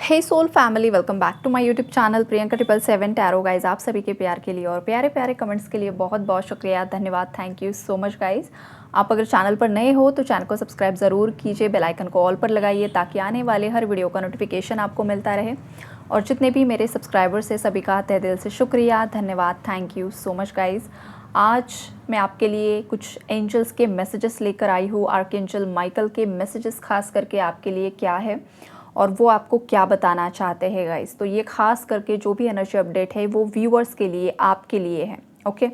Hey soul family, welcome back to my YouTube channel Priyanka 777 tarot guys. आप सभी के प्यार के लिए और प्यारे प्यारे कमेंट्स के लिए बहुत बहुत शुक्रिया, धन्यवाद, thank you so much guys. आप अगर चैनल पर नए हो तो चैनल को सब्सक्राइब ज़रूर कीजिए, बेल आइकन को ऑल पर लगाइए ताकि आने वाले हर वीडियो का नोटिफिकेशन आपको मिलता रहे। और जितने भी मेरे सब्सक्राइबर्स हैं सभी का तहे दिल से शुक्रिया, धन्यवाद, thank you so much guys. आज मैं आपके लिए कुछ एंजल्स के मैसेजेस लेकर आई हूँ। आर्कएंजल माइकल के मैसेजेस खास करके आपके लिए क्या है और वो आपको क्या बताना चाहते हैं गाइस। तो ये खास करके जो भी एनर्जी अपडेट है वो व्यूअर्स के लिए, आपके लिए है। ओके,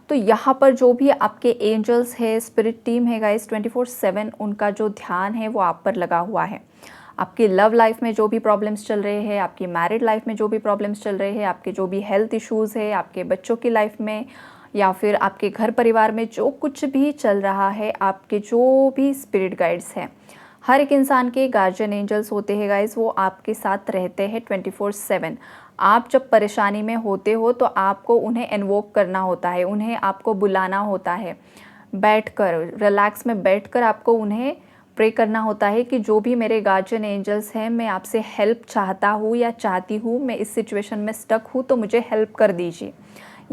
तो यहाँ पर जो भी आपके एंजल्स है, स्पिरिट टीम है गाइस, 24/7 उनका जो ध्यान है वो आप पर लगा हुआ है। आपकी लव लाइफ में जो भी प्रॉब्लम्स चल रहे हैं, आपकी मैरिड लाइफ में जो भी प्रॉब्लम्स चल रहे हैं, आपके जो भी हेल्थ इश्यूज़ है, आपके बच्चों की लाइफ में या फिर आपके घर परिवार में जो कुछ भी चल रहा है, आपके जो भी स्पिरिट गाइड्स हैं, हर एक इंसान के गार्जियन एंजल्स होते हैं गाइस, वो आपके साथ रहते हैं 24/7। आप जब परेशानी में होते हो तो आपको उन्हें इन्वोक करना होता है, उन्हें आपको बुलाना होता है, बैठकर रिलैक्स में बैठकर आपको उन्हें प्रे करना होता है कि जो भी मेरे गार्जियन एंजल्स हैं, मैं आपसे हेल्प चाहता हूँ या चाहती हूँ, मैं इस सिचुएशन में स्टक हूँ तो मुझे हेल्प कर दीजिए।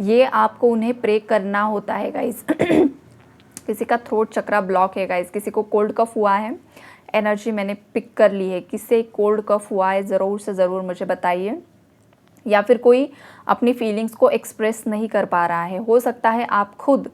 ये आपको उन्हें प्रे करना होता है गाइस। किसी का थ्रोट चक्रा ब्लॉक है गाइस, किसी को कोल्ड कफ हुआ है, एनर्जी मैंने पिक कर ली है, किससे कोल्ड कफ हुआ है ज़रूर से ज़रूर मुझे बताइए। या फिर कोई अपनी फीलिंग्स को एक्सप्रेस नहीं कर पा रहा है, हो सकता है आप खुद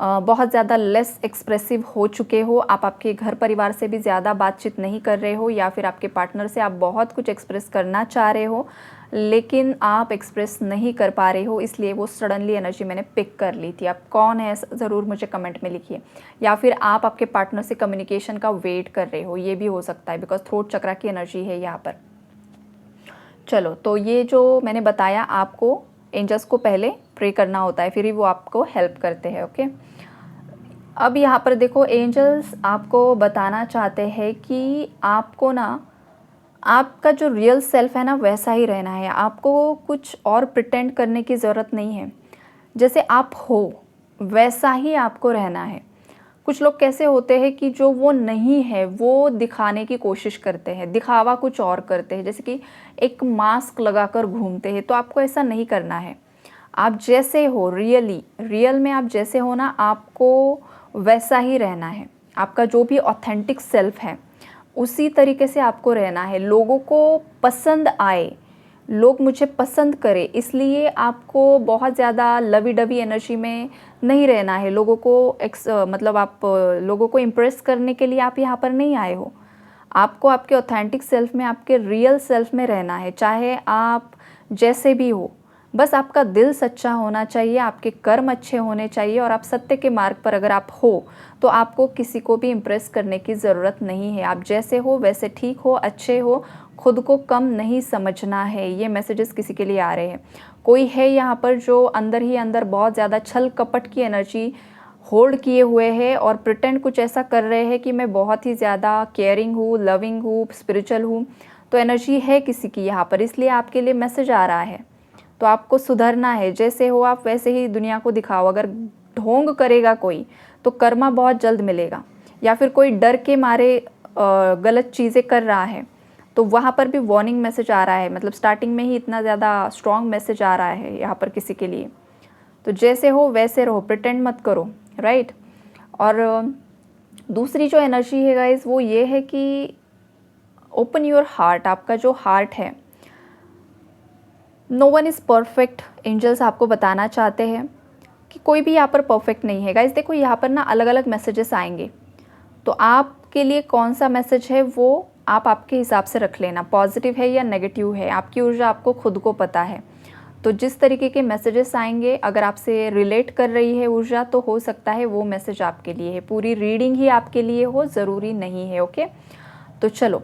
बहुत ज़्यादा लेस एक्सप्रेसिव हो चुके हो, आप आपके घर परिवार से भी ज़्यादा बातचीत नहीं कर रहे हो, या फिर आपके पार्टनर से आप बहुत कुछ एक्सप्रेस करना चाह रहे हो लेकिन आप एक्सप्रेस नहीं कर पा रहे हो, इसलिए वो सडनली एनर्जी मैंने पिक कर ली थी। आप कौन है ज़रूर मुझे कमेंट में लिखिए। या फिर आप आपके पार्टनर से कम्युनिकेशन का वेट कर रहे हो, ये भी हो सकता है, बिकॉज थ्रोट चक्रा की एनर्जी है यहाँ पर। चलो, तो ये जो मैंने बताया आपको, एंजल्स को पहले प्रे करना होता है, फिर ही वो आपको हेल्प करते हैं। ओके, अब यहाँ पर देखो, एंजल्स आपको बताना चाहते हैं कि आपको ना आपका जो रियल सेल्फ है ना वैसा ही रहना है, आपको कुछ और प्रिटेंड करने की ज़रूरत नहीं है। जैसे आप हो वैसा ही आपको रहना है। कुछ लोग कैसे होते हैं कि जो वो नहीं है वो दिखाने की कोशिश करते हैं, दिखावा कुछ और करते हैं, जैसे कि एक मास्क लगाकर घूमते हैं। तो आपको ऐसा नहीं करना है। आप जैसे हो रियल में आप जैसे हो ना, आपको वैसा ही रहना है। आपका जो भी ऑथेंटिक सेल्फ है उसी तरीके से आपको रहना है। लोगों को पसंद आए, लोग मुझे पसंद करें, इसलिए आपको बहुत ज़्यादा लवी डवी एनर्जी में नहीं रहना है। लोगों को मतलब आप लोगों को इम्प्रेस करने के लिए आप यहाँ पर नहीं आए हो। आपको आपके ऑथेंटिक सेल्फ में, आपके रियल सेल्फ में रहना है, चाहे आप जैसे भी हो। बस आपका दिल सच्चा होना चाहिए, आपके कर्म अच्छे होने चाहिए, और आप सत्य के मार्ग पर अगर आप हो तो आपको किसी को भी इम्प्रेस करने की ज़रूरत नहीं है। आप जैसे हो वैसे ठीक हो, अच्छे हो, खुद को कम नहीं समझना है। ये मैसेजेस किसी के लिए आ रहे हैं। कोई है यहाँ पर जो अंदर ही अंदर बहुत ज़्यादा छल कपट की एनर्जी होल्ड किए हुए है और प्रिटेंड कुछ ऐसा कर रहे हैं कि मैं बहुत ही ज़्यादा केयरिंग हूँ, लविंग हूँ, स्पिरिचुअल हूँ। तो एनर्जी है किसी की यहाँ पर, इसलिए आपके लिए मैसेज आ रहा है। तो आपको सुधरना है, जैसे हो आप वैसे ही दुनिया को दिखाओ। अगर ढोंग करेगा कोई तो कर्मा बहुत जल्द मिलेगा, या फिर कोई डर के मारे गलत चीज़ें कर रहा है तो वहाँ पर भी वार्निंग मैसेज आ रहा है। मतलब स्टार्टिंग में ही इतना ज़्यादा स्ट्रॉन्ग मैसेज आ रहा है यहाँ पर किसी के लिए। तो जैसे हो वैसे रहो, प्रिटेंड मत करो, राइट। और दूसरी जो एनर्जी है गाइस वो ये है कि ओपन योर हार्ट। आपका जो हार्ट है, no one is perfect. Angels आपको बताना चाहते हैं कि कोई भी यहाँ पर परफेक्ट नहीं है गाइस। देखो, यहाँ पर ना अलग अलग मैसेजेस आएंगे, तो आपके लिए कौन सा मैसेज है वो आप आपके हिसाब से रख लेना, पॉजिटिव है या नेगेटिव है। आपकी ऊर्जा आपको खुद को पता है। तो जिस तरीके के मैसेजेस आएंगे, अगर आपसे रिलेट कर रही है ऊर्जा, तो हो सकता है वो मैसेज आपके लिए है। पूरी रीडिंग ही आपके लिए हो ज़रूरी नहीं है। ओके, तो चलो,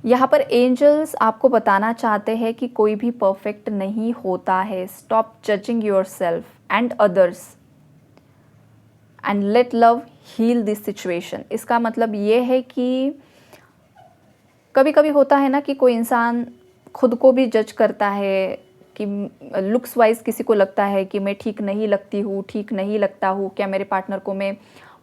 यहाँ पर एंजल्स आपको बताना चाहते हैं कि कोई भी परफेक्ट नहीं होता है। Stop judging yourself and others and let love heal this situation. इसका मतलब ये है कि कभी कभी होता है ना कि कोई इंसान खुद को भी जज करता है कि लुक्स वाइज किसी को लगता है कि मैं ठीक नहीं लगती हूँ, ठीक नहीं लगता हूँ, क्या मेरे पार्टनर को मैं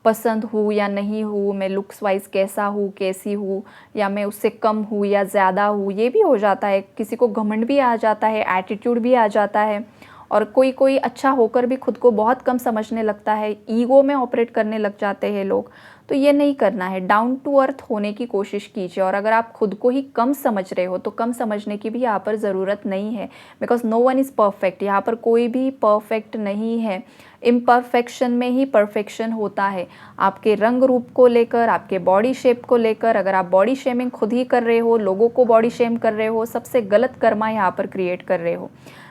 पसंद हूँ या नहीं हूँ, मैं लुक्स वाइज कैसा हूँ, कैसी हूँ, या मैं उससे कम हूँ या ज़्यादा हूँ, ये भी हो जाता है। किसी को घमंड भी आ जाता है, एटीट्यूड भी आ जाता है, और कोई कोई अच्छा होकर भी खुद को बहुत कम समझने लगता है, ईगो में ऑपरेट करने लग जाते हैं लोग। तो ये नहीं करना है, डाउन टू अर्थ होने की कोशिश कीजिए। और अगर आप खुद को ही कम समझ रहे हो तो कम समझने की भी यहाँ पर ज़रूरत नहीं है, because no one is perfect. यहाँ पर कोई भी परफेक्ट नहीं है, इम्परफेक्शन में ही परफेक्शन होता है। आपके रंग रूप को लेकर, आपके बॉडी शेप को लेकर, अगर आप बॉडी शेमिंग खुद ही कर रहे हो, लोगों को बॉडी शेम कर रहे हो, सबसे गलत कर्मा यहाँ पर क्रिएट कर रहे हो।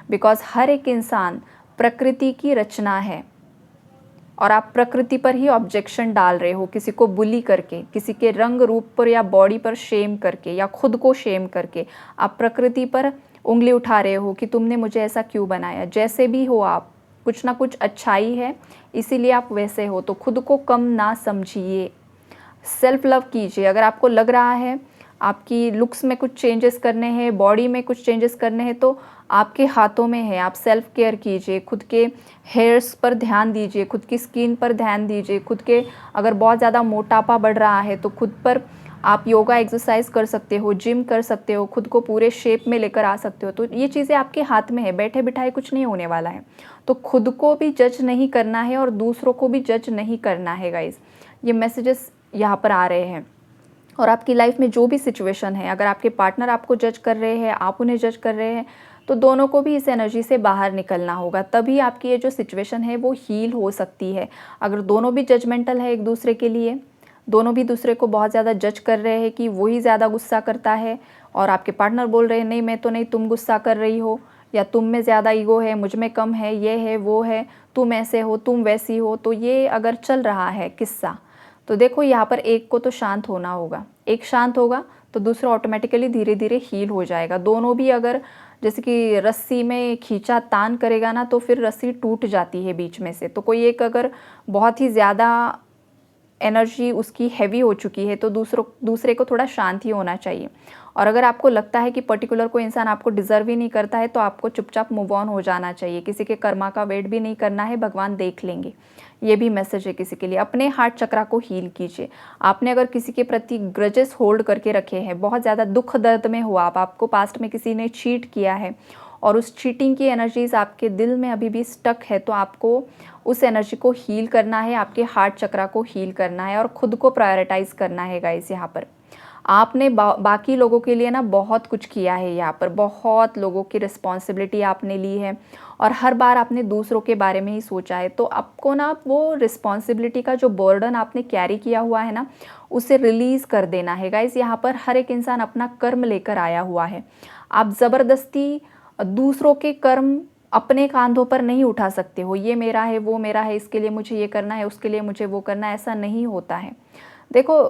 बिकॉज हर एक इंसान प्रकृति की रचना है, और आप प्रकृति पर ही ऑब्जेक्शन डाल रहे हो, किसी को बुली करके, किसी के रंग रूप पर या बॉडी पर शेम करके या खुद को शेम करके आप प्रकृति पर उंगली उठा रहे हो कि तुमने मुझे ऐसा क्यों बनाया। जैसे भी हो आप, कुछ ना कुछ अच्छाई है, इसीलिए आप वैसे हो। तो खुद को कम ना समझिए, सेल्फ लव कीजिए। अगर आपको लग रहा है आपकी लुक्स में कुछ चेंजेस करने हैं, बॉडी में कुछ चेंजेस करने हैं, तो आपके हाथों में है। आप सेल्फ केयर कीजिए, खुद के हेयर्स पर ध्यान दीजिए, खुद की स्किन पर ध्यान दीजिए, खुद के अगर बहुत ज़्यादा मोटापा बढ़ रहा है तो खुद पर आप योगा एक्सरसाइज कर सकते हो, जिम कर सकते हो, खुद को पूरे शेप में लेकर आ सकते हो। तो ये चीज़ें आपके हाथ में है, बैठे बिठाए कुछ नहीं होने वाला है। तो खुद को भी जज नहीं करना है और दूसरों को भी जज नहीं करना है गाइज। ये मैसेजेस यहाँ पर आ रहे हैं। और आपकी लाइफ में जो भी सिचुएशन है, अगर आपके पार्टनर आपको जज कर रहे हैं, आप उन्हें जज कर रहे हैं, तो दोनों को भी इस एनर्जी से बाहर निकलना होगा, तभी आपकी ये जो सिचुएशन है वो हील हो सकती है। अगर दोनों भी जजमेंटल है एक दूसरे के लिए, दोनों भी दूसरे को बहुत ज़्यादा जज कर रहे हैं कि वही ज़्यादा गुस्सा करता है, और आपके पार्टनर बोल रहे हैं नहीं मैं तो नहीं, तुम गुस्सा कर रही हो, या तुम में ज़्यादा ईगो है, मुझ में कम है, ये है वो है, तुम ऐसे हो, तुम वैसी हो, तो ये अगर चल रहा है किस्सा, तो देखो यहाँ पर एक को तो शांत होना होगा। एक शांत होगा तो दूसरा ऑटोमेटिकली धीरे धीरे हील हो जाएगा। दोनों भी अगर जैसे कि रस्सी में खींचा तान करेगा ना, तो फिर रस्सी टूट जाती है बीच में से। तो कोई एक अगर बहुत ही ज़्यादा एनर्जी उसकी हैवी हो चुकी है तो दूसरे को थोड़ा शांत ही होना चाहिए। और अगर आपको लगता है कि पर्टिकुलर कोई इंसान आपको डिज़र्व ही नहीं करता है, तो आपको चुपचाप मूव ऑन हो जाना चाहिए। किसी के कर्मा का वेट भी नहीं करना है, भगवान देख लेंगे। ये भी मैसेज है किसी के लिए। अपने हार्ट चक्रा को हील कीजिए। आपने अगर किसी के प्रति ग्रजेस होल्ड करके रखे हैं, बहुत ज़्यादा दुख दर्द में हो आप, आपको पास्ट में किसी ने चीट किया है और उस चीटिंग की एनर्जीज आपके दिल में अभी भी स्टक है, तो आपको उस एनर्जी को हील करना है, आपके हार्ट चक्रा को हील करना है और खुद को प्रायोरिटाइज करना है गाइस। यहाँ पर आपने बाकी लोगों के लिए ना बहुत कुछ किया है, यहाँ पर बहुत लोगों की रिस्पॉन्सिबिलिटी आपने ली है और हर बार आपने दूसरों के बारे में ही सोचा है। तो आपको ना वो रिस्पॉन्सिबिलिटी का जो बर्डन आपने कैरी किया हुआ है ना, उसे रिलीज़ कर देना है गाइस। यहाँ पर हर एक इंसान अपना कर्म लेकर आया हुआ है। आप ज़बरदस्ती दूसरों के कर्म अपने कांधों पर नहीं उठा सकते हो। ये मेरा है, वो मेरा है, इसके लिए मुझे ये करना है, उसके लिए मुझे वो करना है, ऐसा नहीं होता है। देखो,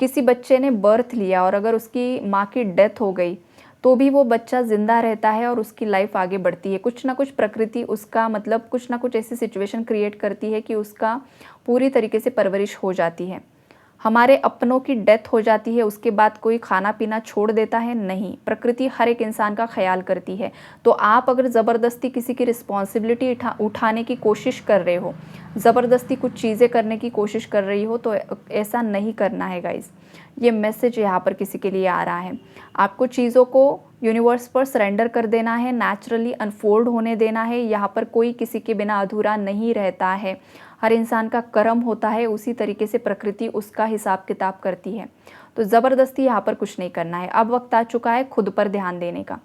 किसी बच्चे ने बर्थ लिया और अगर उसकी माँ की डेथ हो गई तो भी वो बच्चा ज़िंदा रहता है और उसकी लाइफ आगे बढ़ती है। कुछ ना कुछ प्रकृति उसका मतलब कुछ ना कुछ ऐसी सिचुएशन क्रिएट करती है कि उसका पूरी तरीके से परवरिश हो जाती है। हमारे अपनों की डेथ हो जाती है, उसके बाद कोई खाना पीना छोड़ देता है? नहीं, प्रकृति हर एक इंसान का ख्याल करती है। तो आप अगर ज़बरदस्ती किसी की रिस्पॉन्सिबिलिटी उठाने की कोशिश कर रहे हो, ज़बरदस्ती कुछ चीज़ें करने की कोशिश कर रही हो, तो ऐसा नहीं करना है गाइज़। ये मैसेज यहाँ पर किसी के लिए आ रहा है। आपको चीज़ों को यूनिवर्स पर सरेंडर कर देना है, नेचुरली अनफोल्ड होने देना है। यहाँ पर कोई किसी के बिना अधूरा नहीं रहता है। हर इंसान का कर्म होता है, उसी तरीके से प्रकृति उसका हिसाब किताब करती है। तो ज़बरदस्ती यहाँ पर कुछ नहीं करना है। अब वक्त आ चुका है खुद पर ध्यान देने का,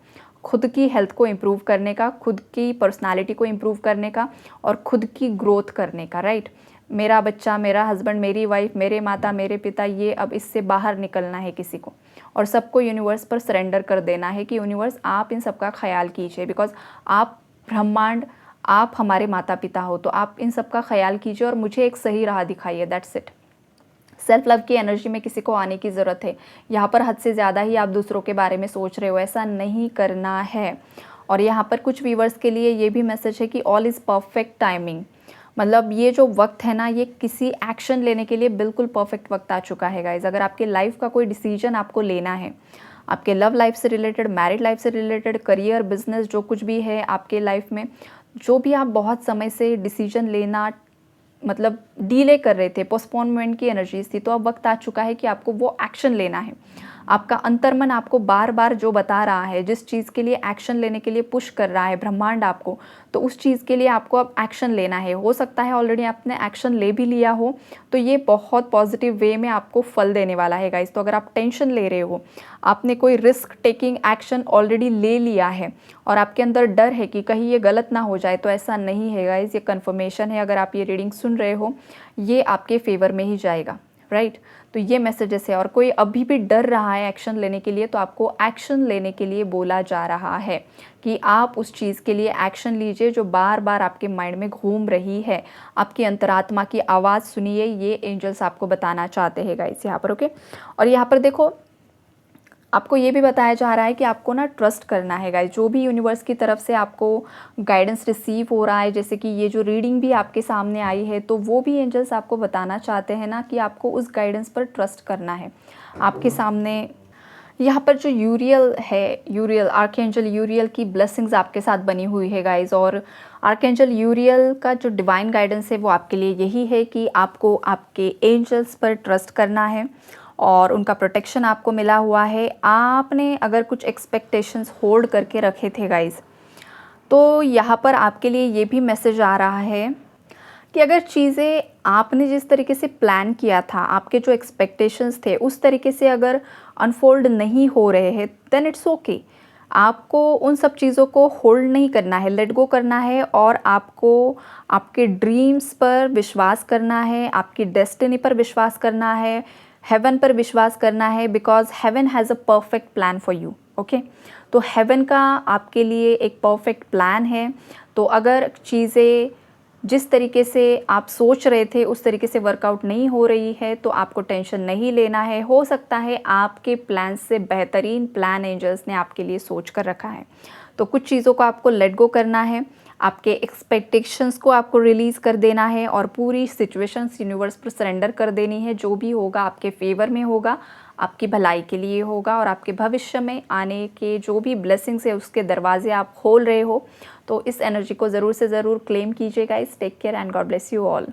खुद की हेल्थ को इम्प्रूव करने का, खुद की पर्सनालिटी को इम्प्रूव करने का और खुद की ग्रोथ करने का। राइट, मेरा बच्चा, मेरा हस्बैंड, मेरी वाइफ, मेरे माता, मेरे पिता, ये अब इससे बाहर निकलना है किसी को, और सबको यूनिवर्स पर सरेंडर कर देना है कि यूनिवर्स आप इन सब का ख्याल कीजिए। बिकॉज आप ब्रह्मांड, आप हमारे माता पिता हो, तो आप इन सब का ख्याल कीजिए और मुझे एक सही राह दिखाइए। That's it. सेल्फ लव की एनर्जी में किसी को आने की ज़रूरत है। यहाँ पर हद से ज़्यादा ही आप दूसरों के बारे में सोच रहे हो, ऐसा नहीं करना है। और यहाँ पर कुछ व्यूवर्स के लिए ये भी मैसेज है कि ऑल इज़ परफेक्ट टाइमिंग। मतलब ये जो वक्त है ना, ये किसी एक्शन लेने के लिए बिल्कुल परफेक्ट वक्त आ चुका है गाइज। अगर आपके लाइफ का कोई डिसीजन आपको लेना है, आपके लव लाइफ से रिलेटेड, मैरिड लाइफ से रिलेटेड, करियर, बिजनेस, जो कुछ भी है आपके लाइफ में, जो भी आप बहुत समय से डिसीजन लेना मतलब डीले कर रहे थे, पोस्टपोनमेंट की एनर्जीज थी, तो अब वक्त आ चुका है कि आपको वो एक्शन लेना है। आपका अंतर्मन आपको बार बार जो बता रहा है, जिस चीज़ के लिए एक्शन लेने के लिए पुश कर रहा है ब्रह्मांड आपको, तो उस चीज़ के लिए आपको अब एक्शन लेना है। हो सकता है ऑलरेडी आपने एक्शन ले भी लिया हो, तो ये बहुत पॉजिटिव वे में आपको फल देने वाला है गाइस। तो अगर आप टेंशन ले रहे हो, आपने कोई रिस्क टेकिंग एक्शन ऑलरेडी ले लिया है और आपके अंदर डर है कि कहीं ये गलत ना हो जाए, तो ऐसा नहीं है गाइस। ये कन्फर्मेशन है, अगर आप ये रीडिंग सुन रहे हो, ये आपके फेवर में ही जाएगा, राइट। तो ये मैसेजेस है। और कोई अभी भी डर रहा है एक्शन लेने के लिए, तो आपको एक्शन लेने के लिए बोला जा रहा है कि आप उस चीज़ के लिए एक्शन लीजिए जो बार बार आपके माइंड में घूम रही है। आपकी अंतरात्मा की आवाज़ सुनिए, ये एंजल्स आपको बताना चाहते हैं गाइस यहाँ पर, ओके। और यहाँ पर देखो, आपको ये भी बताया जा रहा है कि आपको ना ट्रस्ट करना है गाइस। जो भी यूनिवर्स की तरफ से आपको गाइडेंस रिसीव हो रहा है, जैसे कि ये जो रीडिंग भी आपके सामने आई है, तो वो भी एंजल्स आपको बताना चाहते हैं ना कि आपको उस गाइडेंस पर ट्रस्ट करना है। आपके सामने यहाँ पर जो यूरियल है, यूरियल आर्कएंजल यूरियल की ब्लेसिंग्स आपके साथ बनी हुई है गाइस। और आर्कएंजल यूरियल का जो डिवाइन गाइडेंस है वो आपके लिए यही है कि आपको आपके एंजल्स पर ट्रस्ट करना है और उनका प्रोटेक्शन आपको मिला हुआ है। आपने अगर कुछ एक्सपेक्टेशंस होल्ड करके रखे थे गाइस, तो यहाँ पर आपके लिए ये भी मैसेज आ रहा है कि अगर चीज़ें आपने जिस तरीके से प्लान किया था, आपके जो एक्सपेक्टेशंस थे उस तरीके से अगर अनफोल्ड नहीं हो रहे हैं, देन इट्स ओके। आपको उन सब चीज़ों को होल्ड नहीं करना है, लेट गो करना है और आपको आपके ड्रीम्स पर विश्वास करना है, आपकी डेस्टिनी पर विश्वास करना है, हेवन पर विश्वास करना है, because heaven has a perfect plan for you, okay. तो हेवन का आपके लिए एक परफेक्ट प्लान है। तो अगर चीज़ें जिस तरीके से आप सोच रहे थे उस तरीके से वर्कआउट नहीं हो रही है, तो आपको टेंशन नहीं लेना है। हो सकता है आपके प्लान से बेहतरीन प्लान एंजल्स ने आपके लिए सोच कर रखा है। तो कुछ चीज़ों को आपको लेट गो करना है, आपके एक्सपेक्टेशंस को आपको रिलीज़ कर देना है और पूरी सिचुएशंस यूनिवर्स पर सरेंडर कर देनी है। जो भी होगा आपके फेवर में होगा, आपकी भलाई के लिए होगा और आपके भविष्य में आने के जो भी ब्लेसिंग्स है उसके दरवाजे आप खोल रहे हो। तो इस एनर्जी को ज़रूर से ज़रूर क्लेम कीजिएगा। Take care and God bless you all.